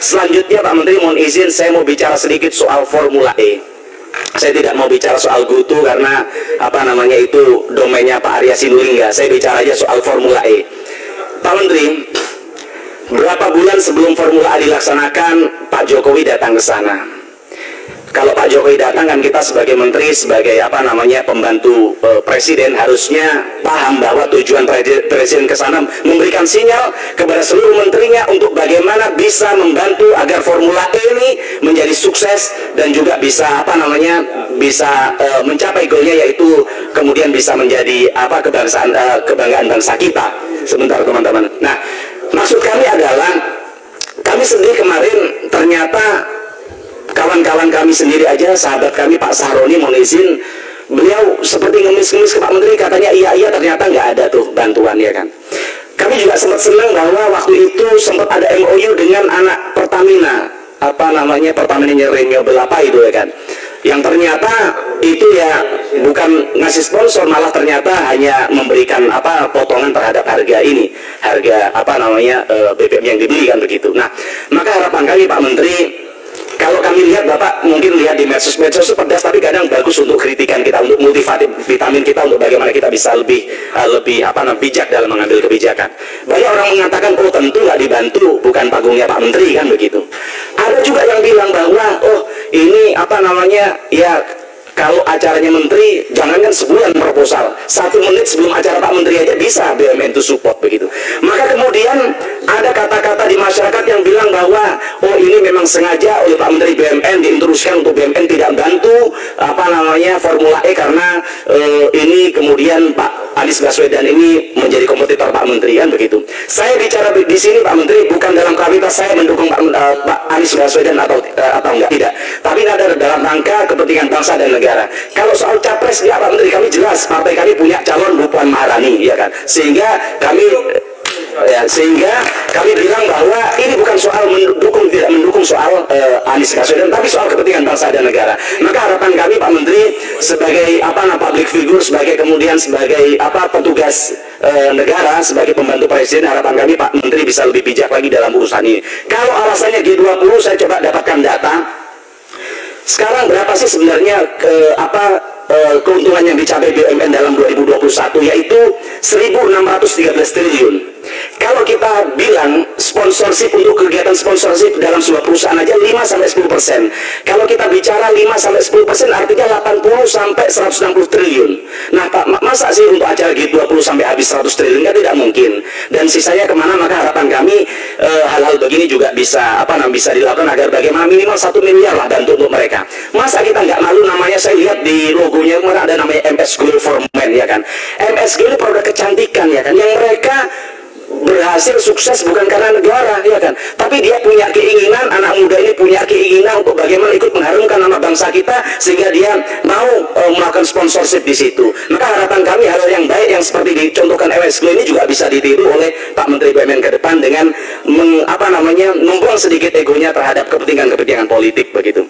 Selanjutnya Pak Menteri, mohon izin saya mau bicara sedikit soal Formula E. Saya tidak mau bicara soal GoTo karena itu domainnya Pak Arya Sinulinga. Saya bicara aja soal Formula E. Pak Menteri, berapa bulan sebelum Formula E dilaksanakan, Pak Jokowi datang ke sana. Kalau Pak Jokowi datang, kan kita sebagai menteri, sebagai pembantu presiden harusnya paham bahwa tujuan presiden ke sana memberikan sinyal kepada seluruh menterinya untuk bagaimana bisa membantu agar Formula E ini menjadi sukses dan juga bisa mencapai goalnya, yaitu kemudian bisa menjadi kebanggaan bangsa kita. Sebentar teman-teman. Nah, maksud kami adalah kami sendiri kemarin ternyata kawan-kawan kami sendiri aja, sahabat kami Pak Sahroni, mohon izin, beliau seperti ngemis-ngemis ke Pak Menteri, katanya iya, ternyata nggak ada tuh bantuan, ya kan. Kami juga sempat senang bahwa waktu itu sempat ada MOU dengan anak Pertamina, Pertamina Renewable itu, ya kan, yang ternyata itu ya bukan ngasih sponsor, malah ternyata hanya memberikan potongan terhadap harga BBM yang dibeli, kan begitu. Nah, maka harapan kami Pak Menteri, kalau kami lihat, Bapak mungkin lihat di medsos itu pedas, tapi kadang bagus untuk kritikan kita, untuk multivitamin kita, untuk bagaimana kita bisa lebih bijak dalam mengambil kebijakan. Banyak orang mengatakan, oh tentu nggak dibantu, bukan panggungnya Pak Menteri, kan begitu. Ada juga yang bilang bahwa, oh ini ya kalau acaranya menteri, jangankan sebulan proposal, 1 menit sebelum acara Pak Menteri aja bisa BUMN itu support, begitu. Maka kemudian ada kata-kata di masyarakat yang bilang bahwa, oh ini memang sengaja oleh Pak Menteri BUMN diinteruskan untuk BUMN tidak bantu Formula E karena ini kemudian Pak Anies Baswedan ini menjadi kompetitor Pak Menteri, kan begitu. Saya bicara di sini Pak Menteri bukan dalam kapasitas saya mendukung Pak Anies Baswedan atau enggak, tidak. Tapi ada dalam rangka kepentingan bangsa dan negara. Kalau soal capres, ya Pak Menteri, kami jelas partai kami punya calon Bu Puan Maharani, ya kan. Sehingga kami bilang bahwa ini bukan soal mendukung tidak mendukung soal Anies Baswedan, tapi soal kepentingan bangsa dan negara. Maka harapan kami Pak Menteri sebagai public figure, sebagai petugas negara, sebagai pembantu presiden, harapan kami Pak Menteri bisa lebih bijak lagi dalam urusan ini. Kalau alasannya G20, saya coba dapatkan data. Sekarang berapa sih sebenarnya keuntungan yang dicapai BUMN dalam 2021, yaitu 1.613 triliun. Kalau kita bilang sponsorship untuk kegiatan sponsorship dalam sebuah perusahaan aja 5-10%. Kalau kita bicara 5-10%, artinya 80-160 triliun. Nah Pak, masa sih untuk acara G20 sampai habis 100 triliun? Kan tidak mungkin. Dan sisanya kemana? Maka harapan kami hal-hal begini juga bisa bisa dilakukan agar bagaimana minimal 1 miliar lah bantu untuk mereka. Masa kita nggak malu? Namanya saya lihat di logonya kemarin ada namanya MS Glow for Men, ya kan. MS Glow produk kecantikan, ya kan, yang mereka berhasil sukses bukan karena negara, ya kan, tapi dia punya keinginan, anak muda ini punya keinginan untuk bagaimana ikut mengharumkan nama bangsa kita, sehingga dia mau melakukan sponsorship di situ. Maka harapan kami hal yang baik yang seperti dicontohkan MS Glow ini juga bisa ditiru oleh Pak Menteri BUMN ke depan dengan membuang sedikit egonya terhadap kepentingan politik, begitu.